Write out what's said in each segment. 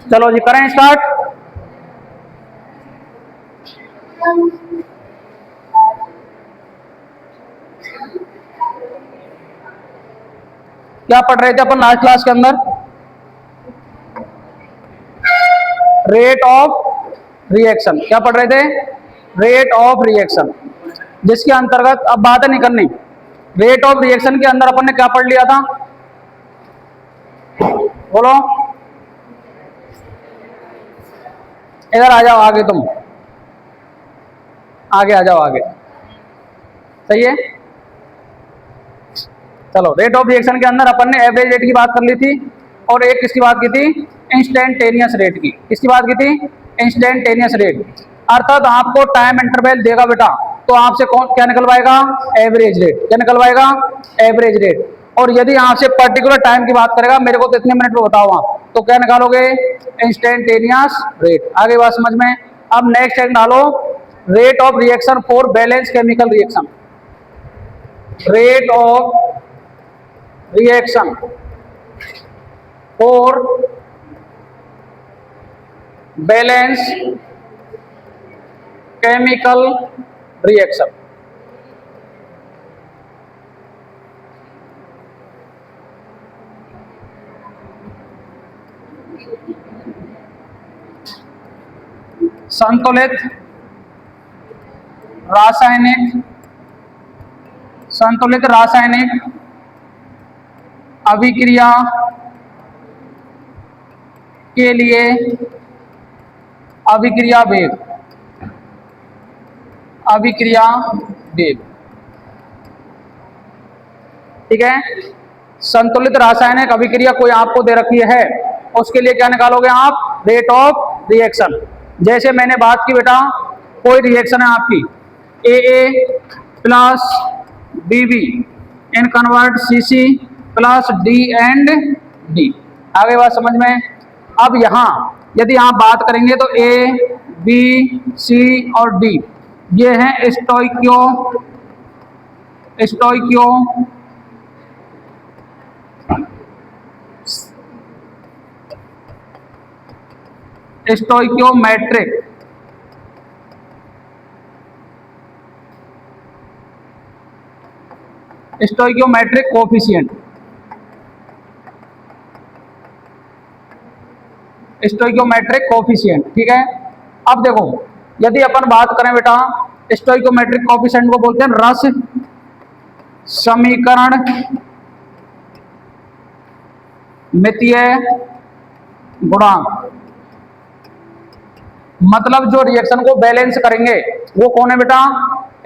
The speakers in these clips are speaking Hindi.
चलो जी करें स्टार्ट। क्या पढ़ रहे थे अपन लास्ट क्लास के अंदर? Rate of reaction. क्या पढ़ रहे थे? रेट ऑफ रिएक्शन, जिसके अंतर्गत अब बातें नहीं करनी। रेट ऑफ रिएक्शन के अंदर अपन ने क्या पढ़ लिया था? बोलो, इधर आ जाओ, आगे तुम आगे आ जाओ, आगे। सही है, चलो। रेट ऑफ रिएक्शन के अंदर अपन ने एवरेज रेट की बात कर ली थी और एक किसकी बात की थी? इंस्टेंटेनियस रेट की। किसकी बात की थी? Instantaneous rate. अर्थात आपको टाइम इंटरवल देगा बेटा, तो आपसे कौन क्या निकलवाएगा? Average rate. क्या निकलवाएगा? Average rate. और यदि आपसे पर्टिकुलर टाइम की बात करेगा, मेरे को तो इतने मिनट में बताओ आप, तो क्या निकालोगे? Instantaneous rate. आगे बात समझ में? अब नेक्स्ट एक डालो, rate of reaction for balance chemical reaction. Rate of reaction for balance chemical reaction. संतुलित रासायनिक अभिक्रिया के लिए अभिक्रिया वेग। ठीक है, संतुलित रासायनिक अभिक्रिया कोई आपको दे रखी है, उसके लिए क्या निकालोगे आप? Rate of reaction. जैसे मैंने बात की बेटा, कोई रिएक्शन है आपकी, AA plus BB in convert CC plus D and D। आगे बात समझ में? अब यहां यदि आप बात करेंगे तो A, B, C और D ये हैं स्टोइकियोमेट्रिक कोफिशिएंट। ठीक है। अब देखो, यदि अपन बात करें बेटा, स्टोइकियोमेट्रिक कोफिशिएंट को बोलते हैं रस समीकरण मितीय गुणांक। मतलब जो रिएक्शन को बैलेंस करेंगे वो कौन है बेटा?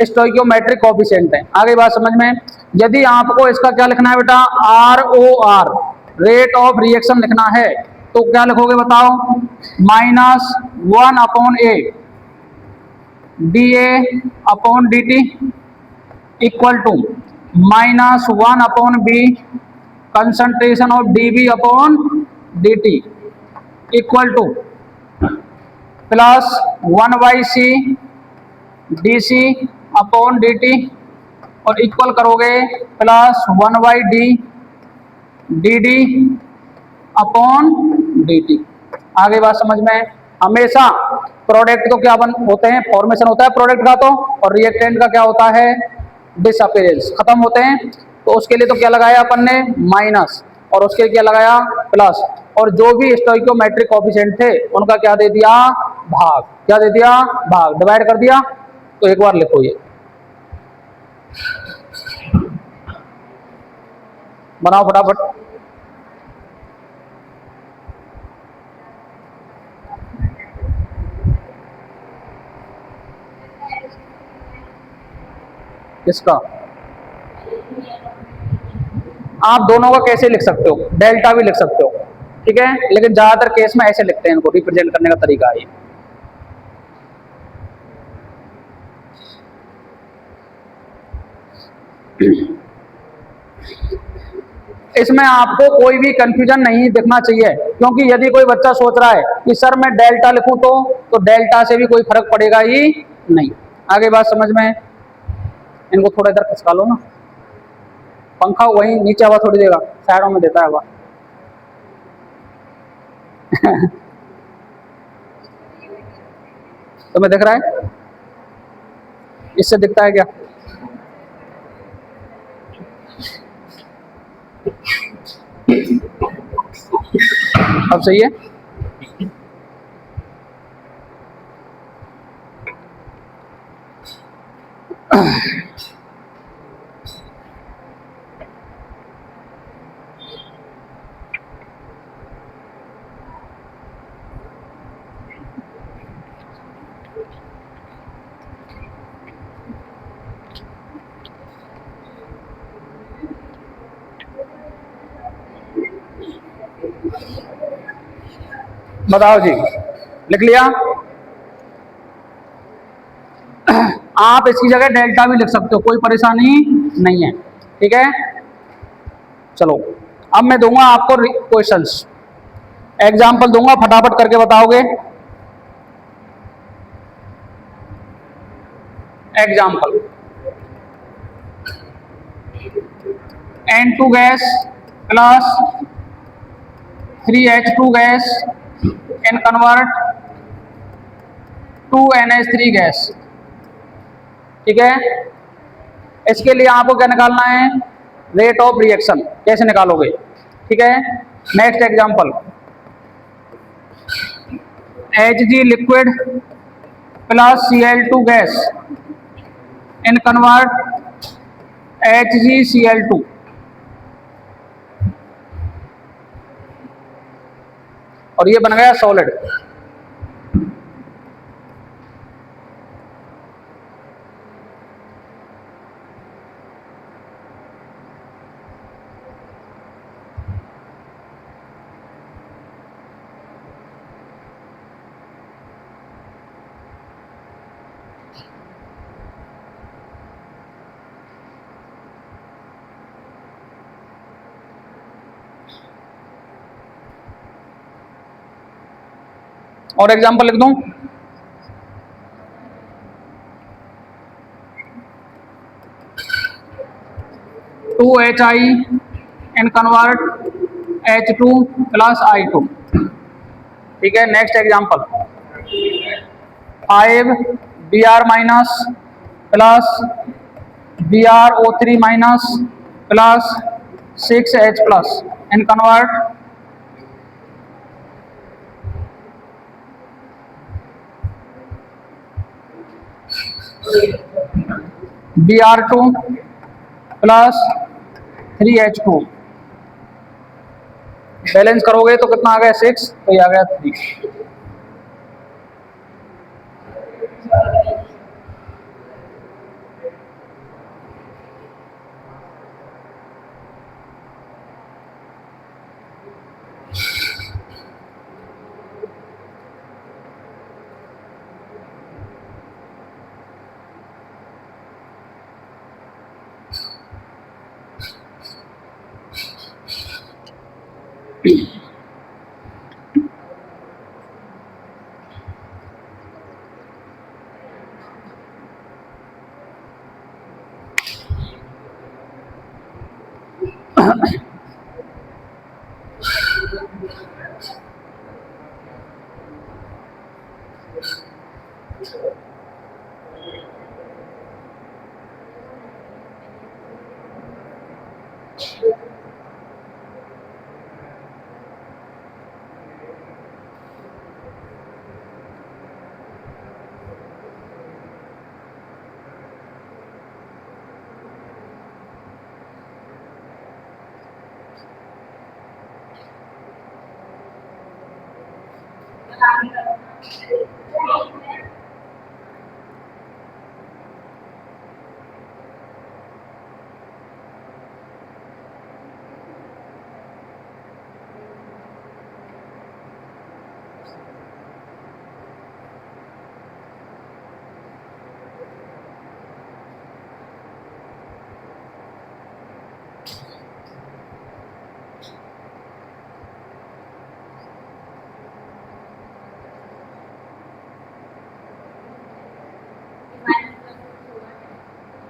स्टोइकियोमेट्रिक कोफिशिएंट है। आगे बात समझ में? यदि आपको इसका क्या लिखना है बेटा? ROR रेट ऑफ रिएक्शन लिखना है, तो क्या लिखोगे बताओ? -1/A DA/dt equal to -1/B concentration of dB/dt equal to plus 1/C dC/dt और इक्वल करोगे प्लस 1/D dd/dt। आगे बात समझ में? हमेशा प्रोडक्ट तो क्या होते हैं? फॉर्मेशन होता है प्रोडक्ट का, तो और रिएक्टेंट का क्या होता है? डिसअपीयरेंस, खत्म होते हैं। तो उसके लिए तो क्या लगाया अपन ने? माइनस, और उसके लिए क्या लगाया? प्लस। और जो भी स्टोइकियोमेट्रिक कोफिशिएंट थे उनका क्या दे दिया? भाग। क्या दे दिया? भाग। डिवाइड कर दिया। तो एक बार लिखो, ये बनाओ फटाफट। किसका? आप दोनों का कैसे लिख सकते हो? डेल्टा भी लिख सकते हो, ठीक है, लेकिन ज्यादातर केस में ऐसे लिखते हैं, इनको रिप्रेजेंट करने का तरीका है। इसमें आपको कोई भी कंफ्यूजन नहीं दिखना चाहिए, क्योंकि यदि कोई बच्चा सोच रहा है कि सर मैं डेल्टा लिखूं तो डेल्टा से भी कोई फर्क पड़ेगा ही नहीं। आगे बात समझ में? इनको थोड़ा इधर खिसका लो ना, पंखा वहीं नीचे हवा थोड़ी देगा, साइडों में देता है हवा। तुम्हें दिख रहा है? इससे दिखता है क्या? अब सही है? बताओ जी, लिख लिया? आप इसकी जगह डेल्टा भी लिख सकते हो, कोई परेशानी नहीं है। ठीक है, चलो अब मैं दूंगा आपको क्वेश्चंस, एग्जाम्पल दूंगा, फटाफट करके बताओगे। Example, N2 gas plus 3H2 gas can convert to NH3 gas. ठीक है, इसके लिए आपको क्या निकालना है? Rate of reaction. कैसे निकालोगे? ठीक है, next example, Hg liquid plus Cl2 gas in convert HgCl2। और ये बन गया सॉलिड। और एग्जांपल लिख दूं, two HI in convert H2 plus I2। ठीक है, next example, 5 Br minus plus BrO3 minus plus 6H plus in convert Br2 plus 3H2। Balance करोगे तो कितना आ गया? 6, तो ये आ गया 3।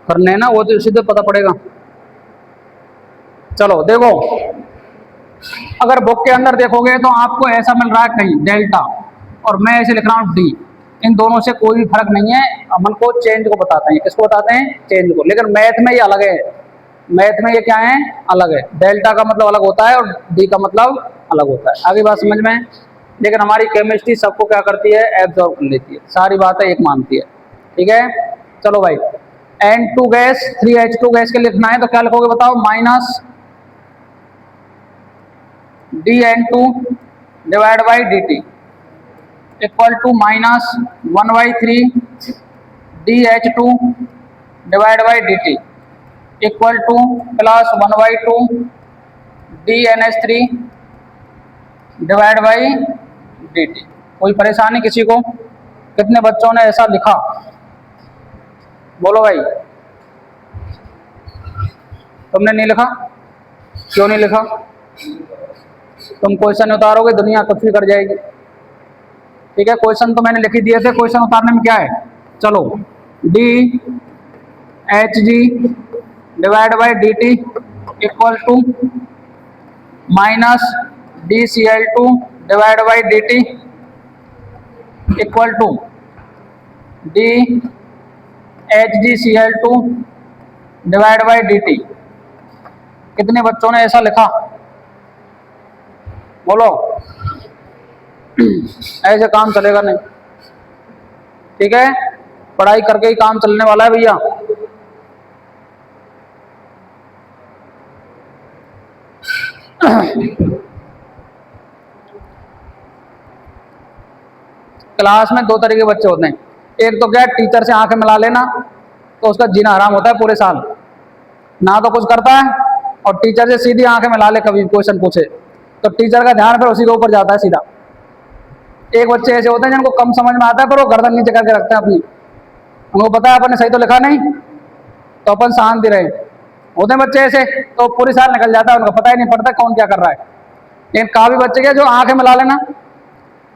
करने ना, वो तो सीधे पता पड़ेगा। चलो देखो, अगर बुक के अंदर देखोगे तो आपको ऐसा मिल रहा है कहीं डेल्टा, और मैं ऐसे लिख रहा हूँ डी। इन दोनों से कोई भी फर्क नहीं है, अपन को चेंज को बताते हैं। किसको बताते हैं? चेंज को। लेकिन मैथ में ये अलग है, मैथ में ये क्या है? अलग है। डेल्टा का मतलब अलग होता है और डी का मतलब अलग होता है। आगे बात समझ में? लेकिन हमारी केमिस्ट्री सबको क्या करती है? एब्जॉर्ब कर लेती है, सारी बातें एक मानती है। ठीक है, चलो भाई। N2 गैस 3H2 गैस के लिखना है तो क्या लिखोगे बताओ? Minus DN2 divide by dt equal to minus 1/3 DH2 divide by dt equal to plus 1/2 DNH3 divide by dt। कोई परेशानी किसी को? कितने बच्चों ने ऐसा लिखा? बोलो भाई। तुमने नहीं लिखा? क्यों नहीं लिखा? तुम क्वेश्चन उतारोगे दुनिया कुछ भी कर जाएगी। ठीक है, क्वेश्चन तो मैंने लिख ही दिए थे। क्वेश्चन उतारने में क्या है? चलो, D H G divide by D T equal to minus DCl2 divide by D T equal to DHgCl2 divide by D T. कितने बच्चों ने ऐसा लिखा? बोलो। ऐसे काम चलेगा नहीं। ठीक है, पढ़ाई करके ही काम चलने वाला है भैया। क्लास में दो तरह के बच्चे होते हैं। एक तो क्या है, टीचर से आंखें मिला लेना, तो उसका जीना हराम होता है पूरे साल। ना तो कुछ करता है और टीचर से सीधी आंखें मिला ले, कभी क्वेश्चन पूछे तो टीचर का ध्यान फिर उसी के ऊपर जाता है सीधा। एक बच्चे ऐसे होते हैं जिनको कम समझ में आता है पर वो गर्दन नीचे करके रखते हैं अपनी। उनको पता है अपन ने सही तो लिखा नहीं, तो अपन शांति रहे। होते हैं बच्चे ऐसे, तो पूरी साल निकल जाता है, उनको पता ही नहीं पड़ता कौन क्या कर रहा है। लेकिन काफी बच्चे के जो आंखें मिला लेना,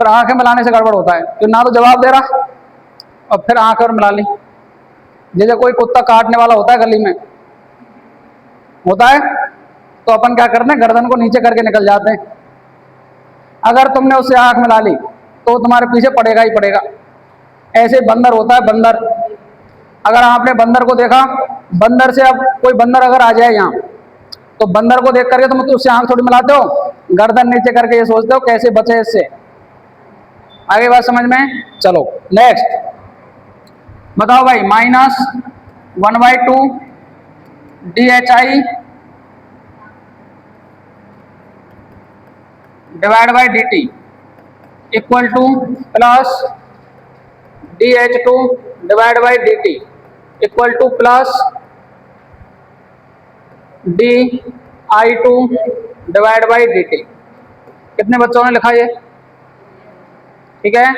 फिर आंखें मिलाने से गड़बड़ होता है कि ना तो जवाब दे रहा और फिर आंखें और मिला ली। जैसे कोई कुत्ता काटने वाला होता है गली में, होता है, तो अपन क्या करते हैं? गर्दन को नीचे करके निकल जाते हैं। अगर तुमने उससे आंख मिला ली तो तुम्हारे पीछे पड़ेगा ही पड़ेगा। ऐसे बंदर होता है, बंदर। अगर आपने बंदर को देखा, बंदर से अब कोई बंदर अगर आ जाए यहाँ, तो बंदर को देख करके तुम तो उससे आंख थोड़ी मिलाते हो, गर्दन नीचे करके ये सोचते हो कैसे बचे इससे। आगे बात समझ में? चलो नेक्स्ट बताओ भाई। Minus 1/2 DHI divide by D T equal to plus DH2 divide by D T equal to plus DI2 divide by D T. कितने बच्चों ने लिखा ये? ठीक है,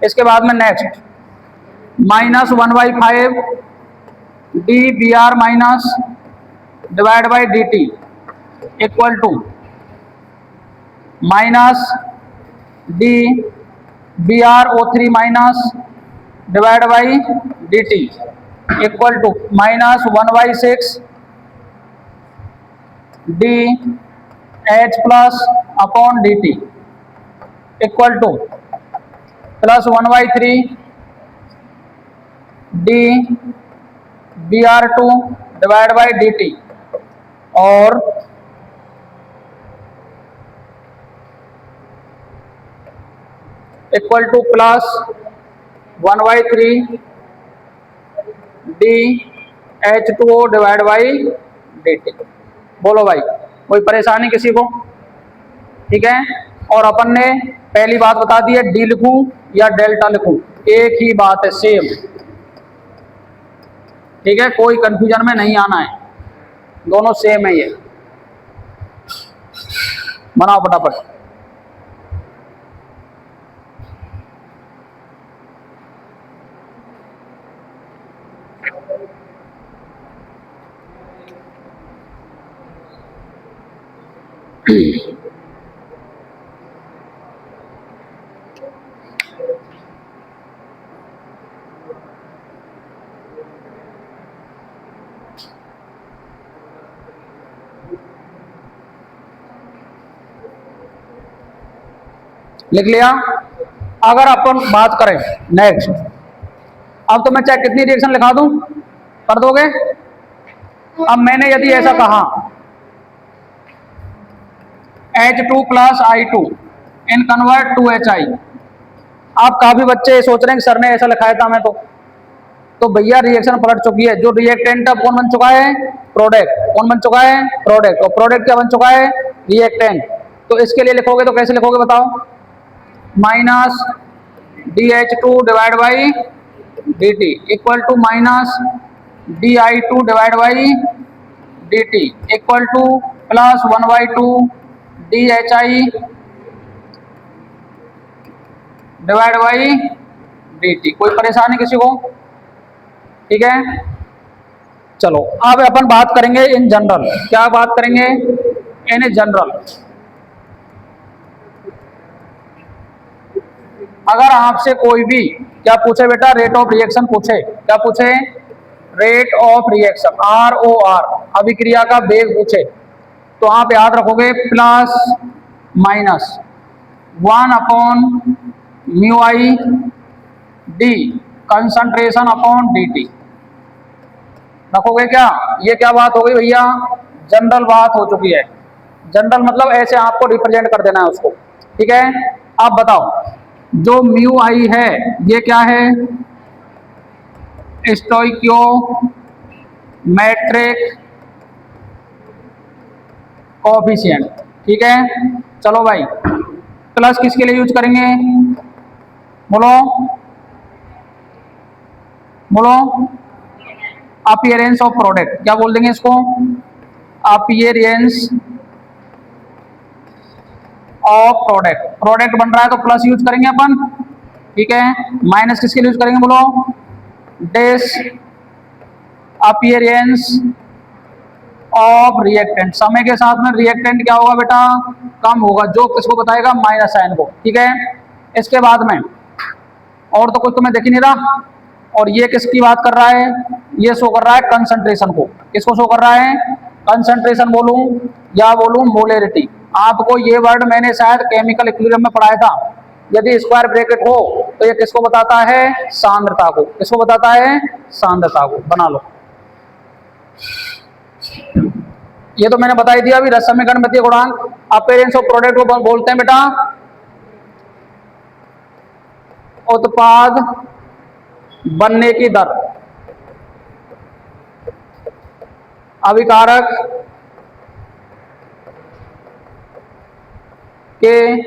इसके बाद में next minus 1/5 DBr minus divide by D T equal to minus DBrO3 minus divide by D T equal to minus 1/6 DH plus upon d T equal to plus 1/3 DBr2 divide by D t और equal to plus 1/3 DH2O divide by D t. बोलो भाई, कोई परेशानी किसी को? ठीक है, और अपन ने पहली बात बता दी है, डी लिखूं या डेल्टा लिखूं, एक ही बात है, सेम। ठीक है, कोई कंफ्यूजन में नहीं आना है, दोनों सेम है। ये बनाओ फटाफट। लिख लिया। अगर अपन बात करें नेक्स्ट, अब तो मैं चाहे कितनी रिएक्शन लिखा दूं कर दोगे। अब मैंने यदि ऐसा कहा H2 plus I2 in convert to HI, आप काफी बच्चे सोच रहे हैं कि सर ने ऐसा लिखाया था मैं तो भैया रिएक्शन पलट चुकी है। जो रिएक्टेंट अब कौन बन चुका है, प्रोडक्ट। कौन बन चुका है, प्रोडक्ट। और प्रोडक्ट क्या बन चुका है, रिएक्टेंट। तो इसके लिए लिखोगे तो कैसे लिखोगे बताओ, minus DH2 divide by DT equal to minus DI2 divide by DT equal to plus 1/2 DHI divide by DT। कोई परेशानी किसी को, ठीक है। चलो अब अपन बात करेंगे इन जनरल। क्या बात करेंगे, इन जनरल। अगर आपसे कोई भी क्या पूछे बेटा, रेट ऑफ रिएक्शन पूछे, क्या पूछे, रेट ऑफ रिएक्शन ROR, अभिक्रिया का वेग पूछे, तो आप याद रखोगे plus minus 1/μI D concentration upon DT रखोगे क्या। ये क्या बात हो गई भैया, जनरल बात हो चुकी है। जनरल मतलब ऐसे आपको रिप्रेजेंट कर देना है उसको, ठीक है। आप बताओ जो μI है ये क्या है, स्टोइकियोमेट्रिक कोएफिशिएंट, ठीक है। चलो भाई प्लस किसके लिए यूज करेंगे, बोलो बोलो, अपीयरेंस ऑफ प्रोडक्ट। क्या बोल देंगे इसको, अपीयरेंस ऑफ प्रोडक्ट। प्रोडक्ट बन रहा है तो प्लस यूज करेंगे अपन, ठीक है। माइनस किसके लिए यूज करेंगे बोलो, डिस अपीयरेंस ऑफ रिएक्टेंट। समय के साथ में रिएक्टेंट क्या होगा बेटा, कम होगा, जो किसको बताएगा, माइनस साइन को, ठीक है। इसके बाद में और तो कुछ तुम्हें दिख ही नहीं रहा। और ये किसकी बात कर रहा है, ये शो कर रहा है कंसंट्रेशन को। किसको शो कर रहा है, कंसंट्रेशन बोलूं या बोलूं मोलेरिटी। आपको ये वर्ड मैंने शायद केमिकल इक्विलिब्रियम में पढ़ाया था। यदि स्क्वायर ब्रैकेट हो तो ये किसको बताता है, सांद्रता को। किसको बताता है, सांद्रता को। बना लो, ये तो मैंने बता ही दिया अभी। रस समीकरण गणितीय गुणांक अपीयरेंस ऑफ प्रोडक्ट को बोलते हैं बेटा उत्पाद बनने की दर, अभिकारक के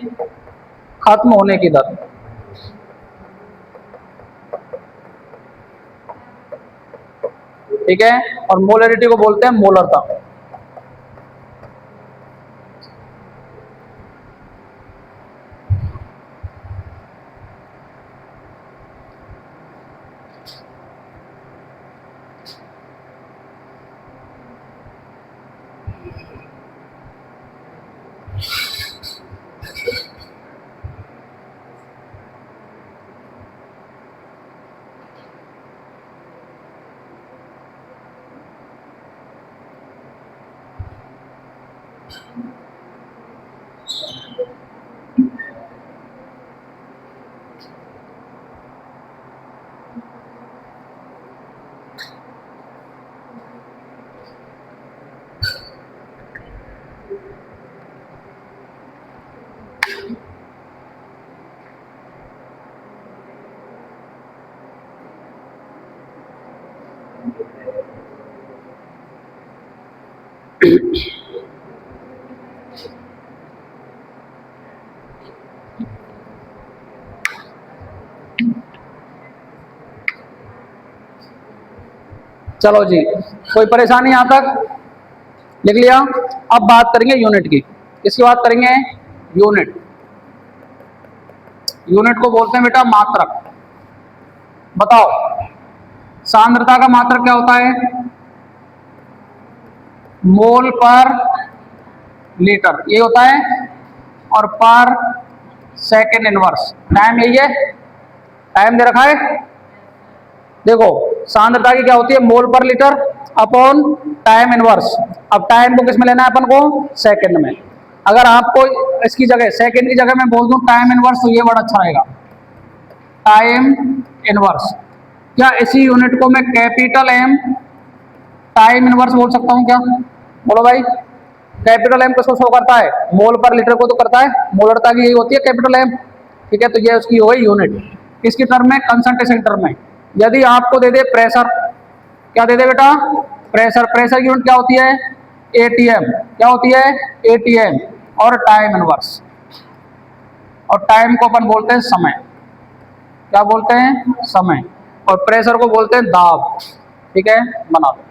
खत्म होने की दर। ठीक है। और मोलरिटी को बोलते हैं मोलरता। चलो जी, कोई परेशानी यहां तक, लिख लिया। अब बात करेंगे यूनिट की। किसकी बात करेंगे, यूनिट। यूनिट को बोलते हैं बेटा मात्रक। बताओ सांद्रता का मात्रक क्या होता है, मोल पर लीटर ये होता है, और पर सेकेंड इनवर्स। टाइम यही है, टाइम दे रखा है। देखो सांद्रता की क्या होती है, मोल पर लीटर अपॉन टाइम इनवर्स। अब टाइम को किस में लेना है अपन को, सेकंड में। अगर आपको इसकी जगह सेकंड की जगह मैं बोल दूं टाइम इनवर्स तो ये वर्ड अच्छा रहेगा, टाइम इनवर्स। क्या इसी यूनिट को मैं कैपिटल एम टाइम इनवर्स बोल सकता हूं क्या? बोलो भाई। कैपिटल एम किसको शो करता है? मोल पर लीटर को तो करता है, मोलरता की यही होती है कैपिटल एम। ठीक है, तो ये उसकी हो गई यूनिट। किसकी टर्म में? कंसंट्रेशन टर्म में। यदि आपको दे दे प्रेशर, क्या दे दे बेटा? प्रेशर। प्रेशर की यूनिट क्या होती है? एटीएम। क्या होती है? एटीएम। और टाइम इनवर्स, और टाइम को अपन बोलते हैं समय। क्या बोलते हैं? समय। और प्रेशर को बोलते हैं दाब। ठीक है, बना दो।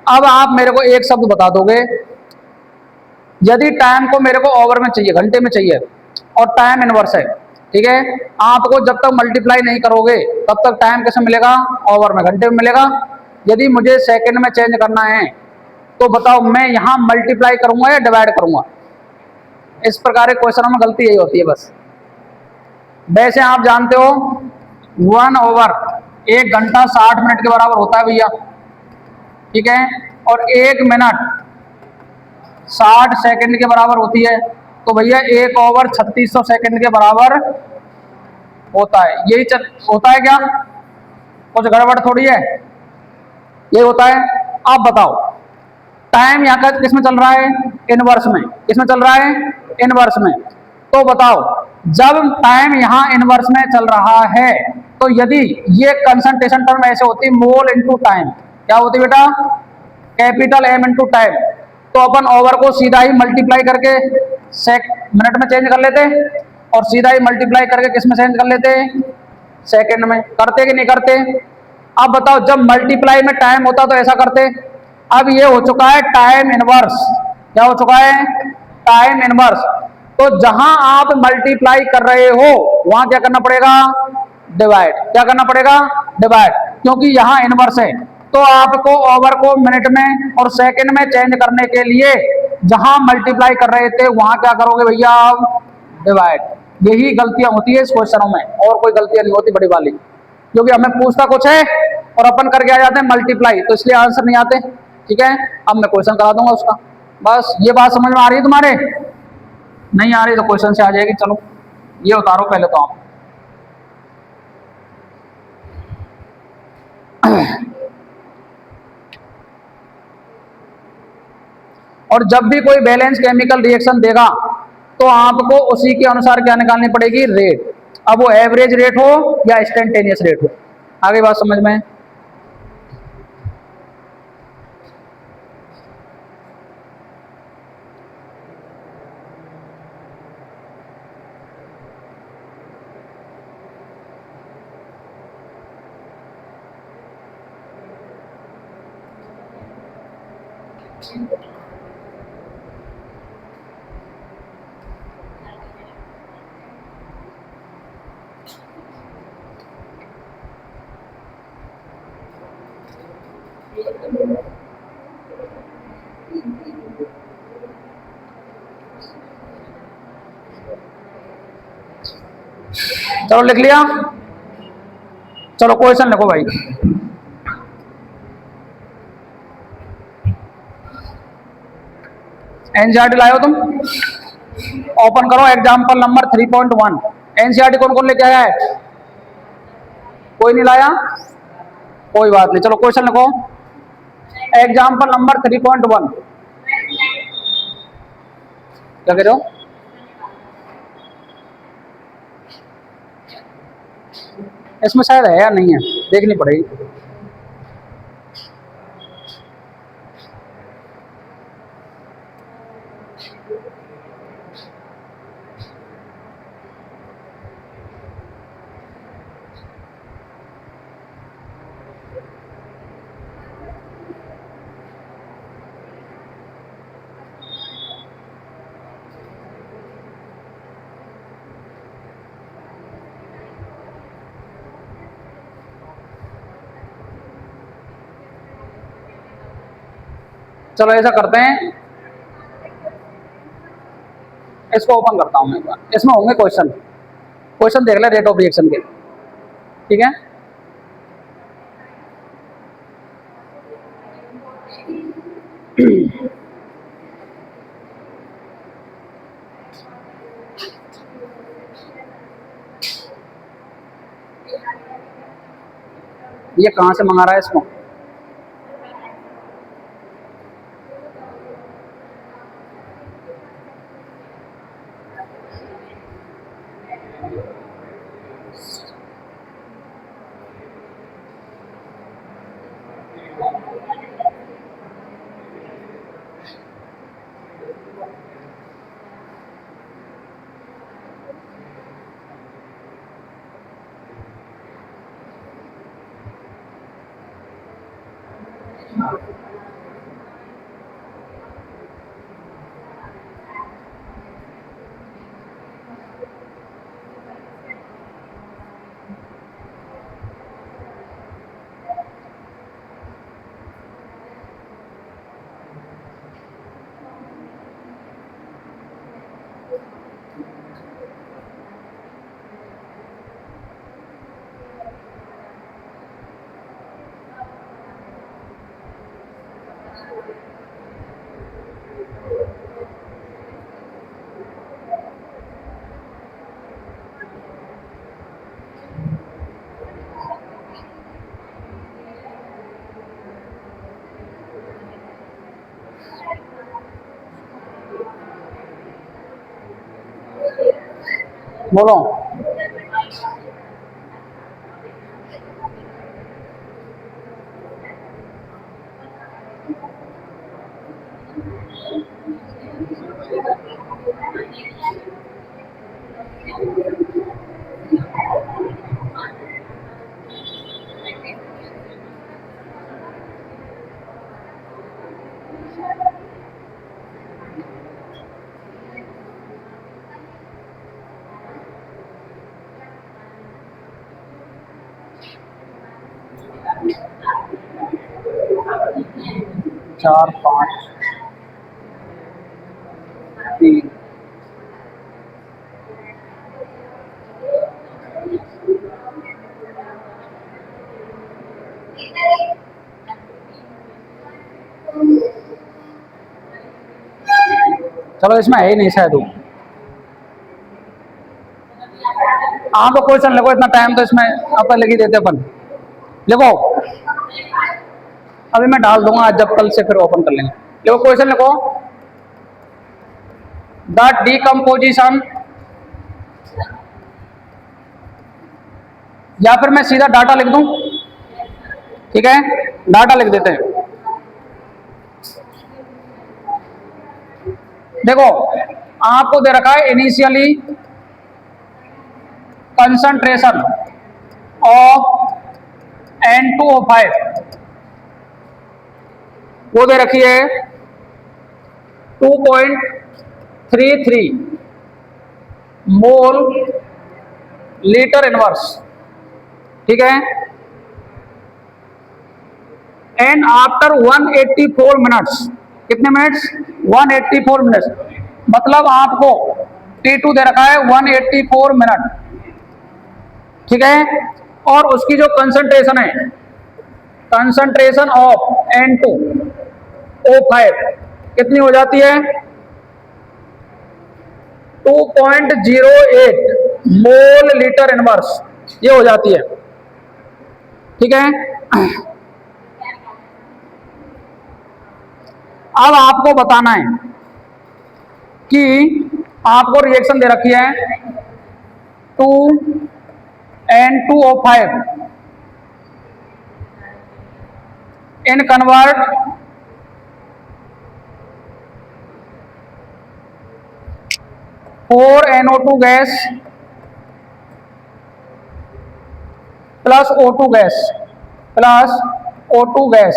अब आप मेरे को एक शब्द बता दोगे, यदि टाइम को मेरे को ओवर में चाहिए, घंटे में चाहिए, और टाइम इनवर्स है, ठीक है, आपको जब तक मल्टीप्लाई नहीं करोगे तब तक टाइम कैसे मिलेगा? ओवर में, घंटे में मिलेगा। यदि मुझे सेकंड में चेंज करना है तो बताओ मैं यहां मल्टीप्लाई करूंगा या डिवाइड करूंगा? इस प्रकार के क्वेश्चनों में गलती यही होती है बस। वैसे आप जानते हो 1/, 1 घंटा 60 मिनट के बराबर होता है भैया। ठीक है, और 1 मिनट 60 सेकंड के बराबर होती है। तो भैया 1/, 3600 सेकंड के बराबर होता है। यही होता है क्या? कुछ गड़बड़ थोड़ी है, ये होता है। आप बताओ टाइम यहाँ का किस में चल रहा है? इनवर्स में। किस में चल रहा है? इनवर्स में। तो बताओ जब टाइम यहाँ इनवर्स में चल रहा है तो यदि ये कंसंट्रेशन टर्म ऐसे होती मोल इनटू टाइम, क्या होती बेटा? Capital M into time. तो अपन ओवर को सीधा ही मल्टीप्लाई करके मिनट में चेंज कर लेते, और सीधा ही मल्टीप्लाई करके किस में चेंज कर लेते? सेकंड में। करते कि नहीं करते? अब बताओ जब मल्टीप्लाई में टाइम होता तो ऐसा करते। अब ये हो चुका है टाइम इनवर्स। क्या हो चुका है? Time inverse. तो जहां आप मल्टीप्लाई कर रहे हो वहां क्या करना पड़ेगा? डिवाइड। क्या करना पड़ेगा? डिवाइड, क्योंकि यहां इनवर्स है। तो आपको ओवर को मिनट में और सेकंड में चेंज करने के लिए जहां मल्टीप्लाई कर रहे थे वहां क्या करोगे भैया? आप डिवाइड। यही गलतियां होती है इस क्वेश्चनों में, और कोई गलतियां नहीं होती बड़ी वाली, क्योंकि हमें पूछता कुछ है और अपन करके आ जाते हैं मल्टीप्लाई, तो इसलिए आंसर नहीं आते। ठीक है, अब मैं क्वेश्चन करा दूंगा उसका। बस ये बात समझ में आ रही है तुम्हारे? नहीं आ रही तो क्वेश्चन से आ जाएगी। चलो ये उतारो पहले तो आप। और जब भी कोई बैलेंस केमिकल रिएक्शन देगा तो आपको उसी के अनुसार क्या निकालनी पड़ेगी? रेट। अब वो एवरेज रेट हो या इंस्टेंटेनियस रेट हो। आगे बात समझ में? चलो लिख लिया। चलो क्वेश्चन लिखो भाई। एनसीईआरटी लाए हो तुम? ओपन करो एग्जाम्पल नंबर 3.1। एनसीईआरटी कौन कौन लेके आया है? कोई नहीं लाया? कोई बात नहीं, चलो क्वेश्चन लिखो। Example number 3.1। क्या कह रहे हो? इसमें शायद है या नहीं है, देखनी पड़ेगी। चलो ऐसा करते हैं, इसको ओपन करता हूं मैं एक बार। इसमें होंगे क्वेश्चन। क्वेश्चन देख ले रेट ऑफ रिएक्शन के। ठीक है, ये कहाँ से मंगा रहा है इसको? बोलो। चार, पाँच, तीन। चलो इसमें है ही नहीं शायद वो। हाँ तो क्वेश्चन लिखो, इतना टाइम तो इसमें अपन लिख ही देते अपन। लिखो, अभी मैं डाल दूंगा, आज जब कल से फिर ओपन कर लेंगे। लिखो क्वेश्चन लिखो। द डीकम्पोजिशन, या फिर मैं सीधा डाटा लिख दूं, ठीक है, डाटा लिख देते हैं। देखो आपको दे रखा है इनिशियली कंसंट्रेशन ऑफ N2O5, वो दे रखी है 2.33 मोल लीटर इनवर्स, ठीक है। एंड आफ्टर 184 मिनट्स, कितने मिनट्स? 184 मिनट्स, मतलब आपको T2 दे रखा है 184 मिनट, ठीक है। और उसकी जो कंसंट्रेशन है, कंसंट्रेशन ऑफ N2O5 कितनी हो जाती है? 2.08 मोल लीटर इनवर्स, ये हो जाती है, ठीक है। अब आपको बताना है कि आपको रिएक्शन दे रखी है 2N2O5 in convert 4NO2 gas plus O2 gas plus O2 gas.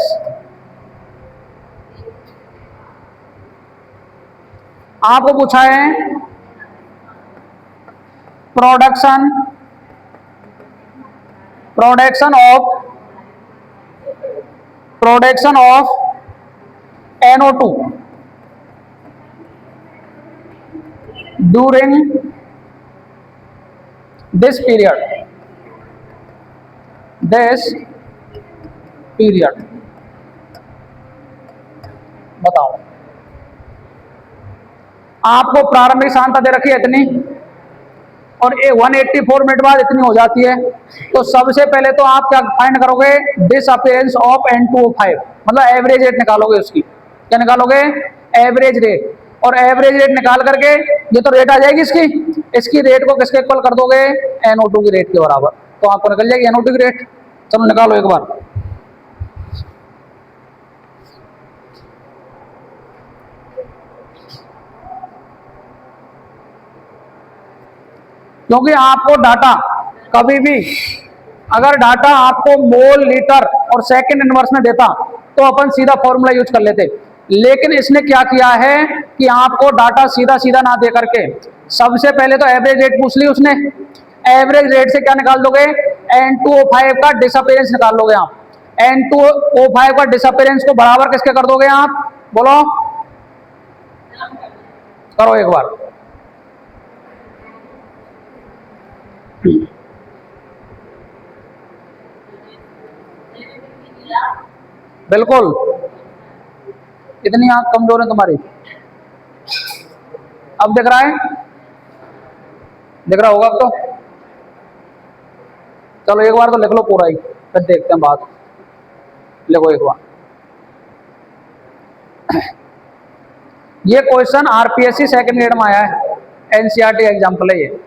आपको पूछा है production of NO2 during this period, बताओ। आपको प्रारंभिक सांद्रता दे रखी है इतनी और 184 मिनट बाद इतनी हो जाती है। तो सबसे पहले तो आप क्या फाइंड करोगे, डिसअपीयरेंस ऑफ N2O5, मतलब एवरेज रेट निकालोगे उसकी। क्या निकालोगे? Average rate. और एवरेज रेट निकाल करके ये तो रेट आ जाएगी इसकी रेट को किसके इक्वल कर दोगे? NO2 की रेट के बराबर। तो आपको निकल जाएगी NO2 की रेट। चलो निकालो एक बार। क्योंकि आपको डाटा कभी भी, अगर डाटा आपको मोल, लीटर और सेकंड इनवर्स में देता तो अपन सीधा फॉर्मूला यूज कर लेते। लेकिन इसने क्या किया है कि आपको डाटा सीधा सीधा ना दे करके सबसे पहले तो एवरेज रेट पूछ ली उसने। एवरेज रेट से क्या निकाल दोगे? N2O5 का डिसअपीयरेंस निकाल लोगे आप। N2O5 का डिसअपीयरेंस को बराबर किसके कर दोगे आप? बोलो, करो एक बार। बिल्कुल, इतनी आंख कमजोर है तुम्हारी। अब दिख रहा है? दिख रहा होगा अब तो। चलो एक बार तो लिख लो पूरा ही, फिर देखते हैं बात। लिखो एक बार। ये क्वेश्चन आरपीएससी सेकंड ग्रेड में आया है, एनसीईआरटी एग्जाम्पल है ये।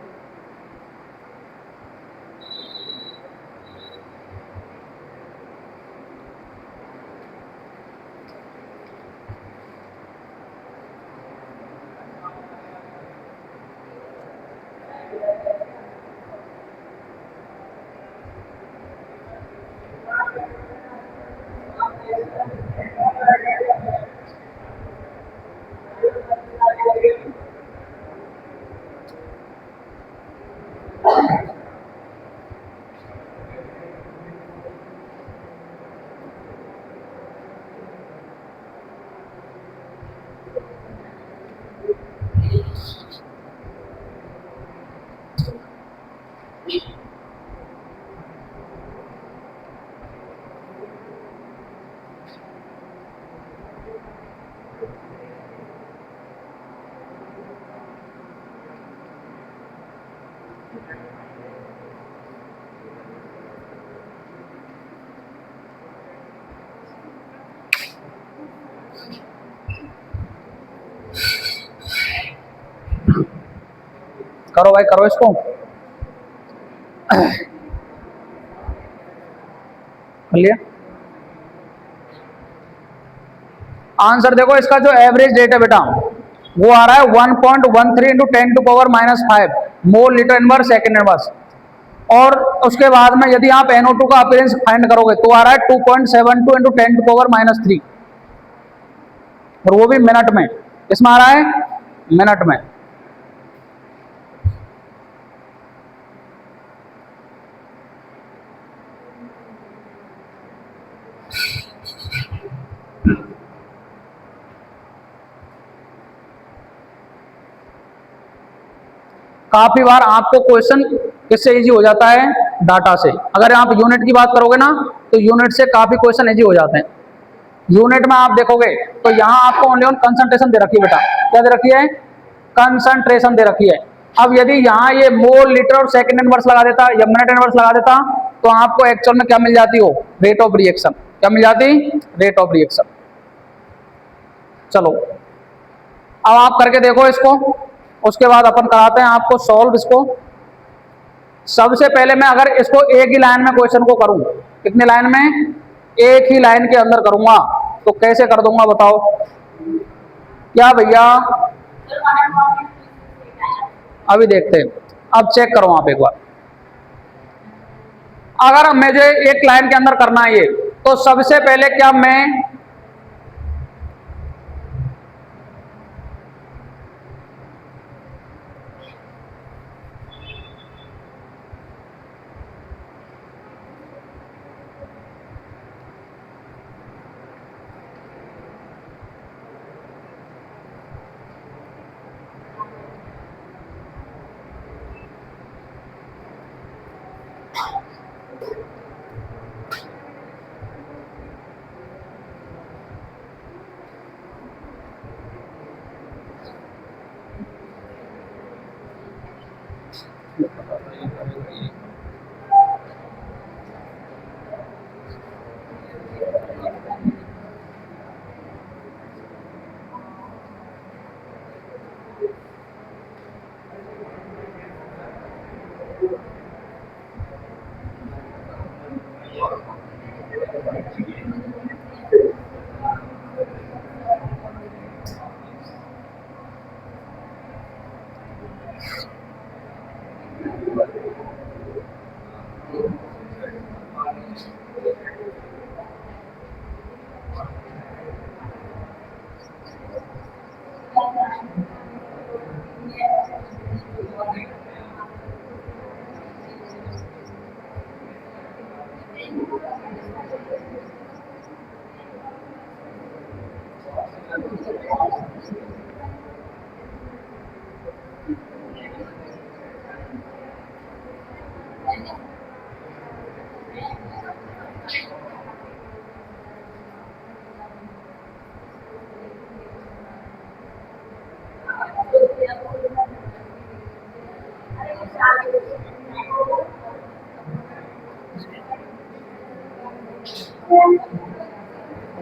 करो भाई, करो इसको। कर लिया? आंसर देखो, इसका जो एवरेज रेट है बेटा वो आ रहा है 1.13 into 10⁻⁵ mole litre inverse second inverse. और उसके बाद में यदि आप NO2 का अपीयरेंस फाइंड करोगे तो आ रहा है 2.72 इंटू 10⁻³ और वो भी मिनट में। इसमें आ रहा है मिनट में। काफी बार आपको क्वेश्चन किससे इजी हो जाता है? डाटा से। अगर आप यूनिट की बात करोगे ना तो यूनिट से काफी क्वेश्चन इजी हो जाते हैं। यूनिट में आप देखोगे तो यहाँ आपको ओनली ऑन कंसंट्रेशन दे रखी है बेटा। क्या दे रखी है? कंसंट्रेशन दे रखी है। अब यदि यहाँ ये मोल, लीटर और सेकंड इनवर्स लगा देता या मिनट इनवर्स लगा देता तो आपको एक्चुअल में क्या मिल जाती हो? Rate of reaction. क्या मिल जाती? Rate of reaction. चलो अब आप करके देखो इसको, उसके बाद अपन कराते हैं आपको सॉल्व इसको। सबसे पहले मैं अगर इसको एक ही लाइन में क्वेश्चन को करूं, कितनी लाइन में? एक ही लाइन के अंदर करूंगा तो कैसे कर दूंगा बताओ? क्या भैया? अभी देखते हैं, अब चेक करो आप एक बार। अगर मुझे एक लाइन के अंदर करना है ये, तो सबसे पहले क्या मैं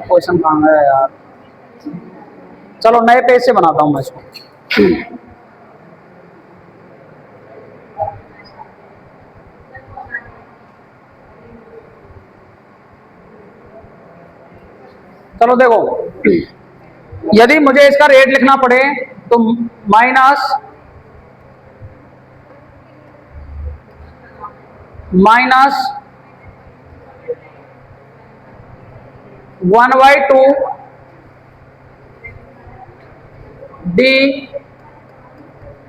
क्वेश्चन कहाँ है यार। चलो नए पेज से बनाता हूँ मैं इसको। चलो देखो, यदि मुझे इसका रेट लिखना पड़े तो minus 1/2 D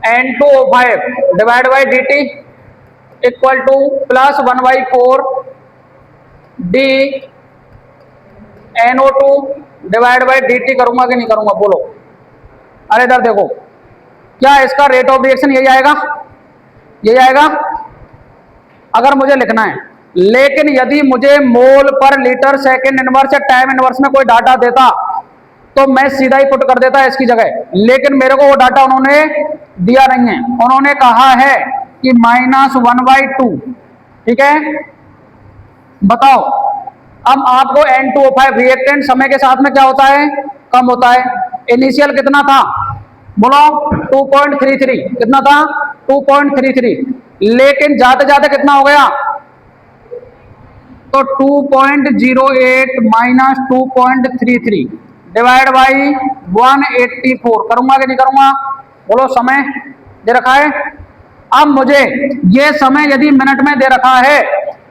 N2O5 divide by D T equal to plus 1/4 D NO2 divide by D T करूंगा कि नहीं करूंगा बोलो। अरे इधर देखो, क्या इसका रेट ऑफ रिएक्शन यही आएगा, यही आएगा अगर मुझे लिखना है। लेकिन यदि मुझे मोल पर लीटर सेकंड इनवर्स या टाइम इनवर्स में कोई डाटा देता तो मैं सीधा ही पुट कर देता इसकी जगह, लेकिन मेरे को वो डाटा उन्होंने दिया नहीं है। उन्होंने कहा है कि -1/2, ठीक है। बताओ, अब आपको N2O5 रिएक्टेंट समय के साथ में क्या होता है, कम होता है। इनिशियल कितना था बोलो, 2.33, कितना था 2.33, लेकिन जाते जाते कितना हो गया तो 2.08 माइनस 2.33 डिवाइड बाई 184 करूंगा कि नहीं करूंगा बोलो। समय दे रखा है। अब मुझे ये समय यदि मिनट में दे रखा है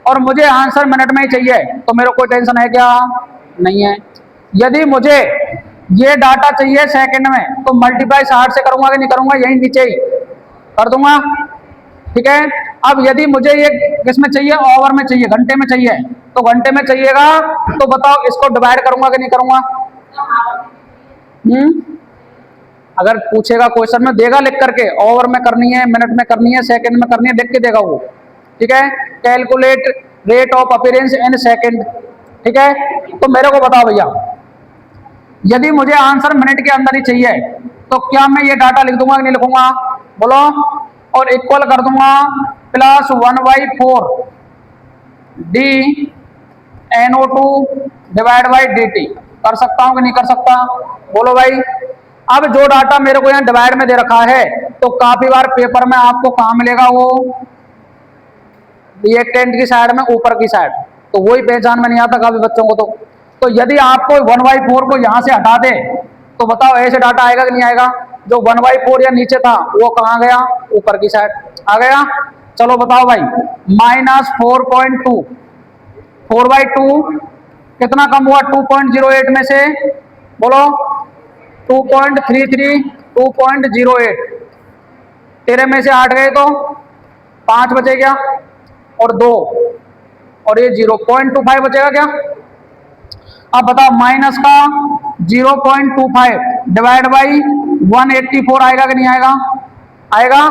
और मुझे आंसर मिनट में ही चाहिए तो मेरे को कोई टेंशन है क्या, नहीं है। यदि मुझे ये डाटा चाहिए सेकंड में तो मल्टीप्लाई 60 से करूंगा कि नहीं करूंगा, यही नीचे ही कर दूंगा, ठीक है। अब यदि मुझे ये किसमें चाहिए, ओवर में चाहिए, घंटे में चाहिए, तो घंटे में चाहिएगा तो बताओ इसको डिवाइड करूंगा कि नहीं करूंगा। अगर पूछेगा क्वेश्चन में देगा लिख करके, ओवर में करनी है, मिनट में करनी है, सेकंड में करनी है, लिख के देगा वो, ठीक है। Calculate rate of appearance in second, ठीक है। तो मेरे को बताओ भैया, यदि मुझे आंसर मिनट के अंदर ही चाहिए तो क्या मैं ये डाटा लिख दूंगा कि नहीं लिखूंगा बोलो, और इक्वल कर दूंगा plus 1/4 D NO2 divide by D T. कर सकता हूं कि नहीं कर सकता बोलो भाई। अब जो डाटा मेरे को यहाँ डिवाइड में दे रखा है तो काफी बार पेपर में आपको कहाँ मिलेगा, वो रिएक्टेंट की साइड में, ऊपर की साइड, तो वही पहचान में नहीं आता काफी बच्चों को। तो यदि आपको 1/4 को यहां से हटा दे तो बताओ ऐसे डाटा आएगा कि नहीं आएगा। जो 1/4 या नीचे था वो कहाँ गया, ऊपर की साइड आ गया। चलो बताओ भाई, -4.2, 4/2 कितना कम हुआ 2.08 में से बोलो, 2.33, 2.08, तेरे में से 8 गए तो 5 बचे क्या, और 2 और ये 0.25 बचेगा क्या। अब बताओ माइनस का 0.25 डिवाइड बाई 184 आएगा कि नहीं आएगा, आएगा।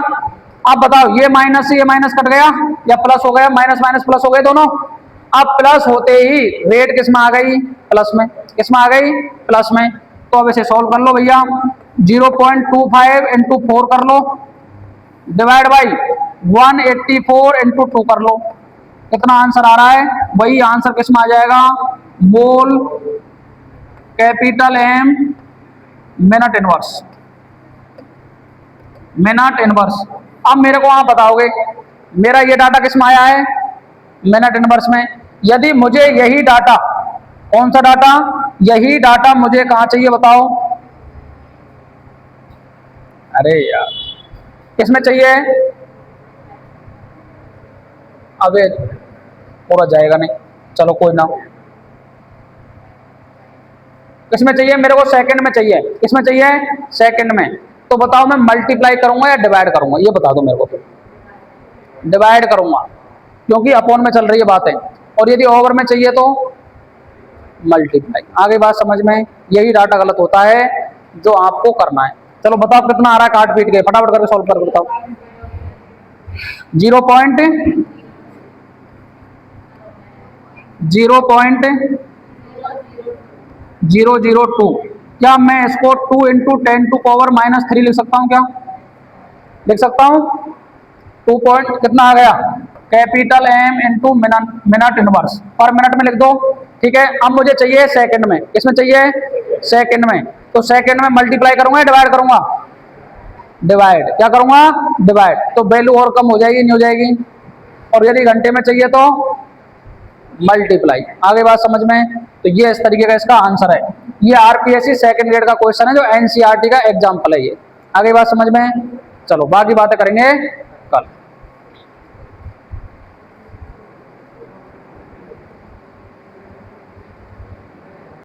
अब बताओ ये माइनस से ये माइनस कट गया या प्लस हो गया, माइनस माइनस प्लस हो गए दोनों। अब प्लस होते ही रेट किस में आ गई, प्लस में, किस में आ गई, प्लस में। तो अब इसे सॉल्व कर लो भैया, 0.25 इंटू 4 कर लो डिवाइड बाई 184 इंटू 2 कर लो, कितना आंसर आ रहा है, वही आंसर किस में आ जाएगा, mole capital M minute inverse, minute inverse. अब मेरे को आप बताओगे मेरा ये डाटा किस में आया है, मिनट इनवर्स में। यदि मुझे यही डाटा कौन सा डाटा? यही डाटा मुझे कहाँ चाहिए बताओ? अरे यार किसमें चाहिए? अबे पूरा जाएगा नहीं, चलो कोई ना। किसमें चाहिए मेरे को? सेकंड में चाहिए। किसमें चाहिए? सेकंड में। तो बताओ मैं मल्टीप्लाई करूंगा या डिवाइड करूंगा, ये बता दो मेरे को। डिवाइड करूंगा क्योंकि अपॉन में चल रही है बातें, और यदि ओवर में चाहिए तो मल्टीप्लाई। आगे बात समझ में? यही डाटा गलत होता है जो आपको करना है। चलो बताओ कितना आ रहा है, काट पीट के फटाफट करके सॉल्व करके बताओ। 0.002। क्या मैं इसको 2 × 10⁻³ लिख सकता हूं? क्या लिख सकता हूं? 2 पॉइंट कितना आ गया? Capital M into minute inverse, पर मिनट में लिख दो। ठीक है, अब मुझे चाहिए सेकंड में। किसमें चाहिए? सेकंड में। तो सेकंड में मल्टीप्लाई करूंगा या डिवाइड करूंगा? डिवाइड। क्या करूंगा? डिवाइड। तो वैल्यू और कम हो जाएगी, नहीं हो जाएगी? और यदि घंटे में चाहिए तो मल्टीप्लाई। आगे बात समझ में? तो ये इस तरीके का इसका आंसर है। ये आरपीएससी सेकंड ग्रेड का क्वेश्चन है जो एनसीईआरटी का एग्जाम्पल है ये। आगे बात समझ में? चलो बाकी बातें करेंगे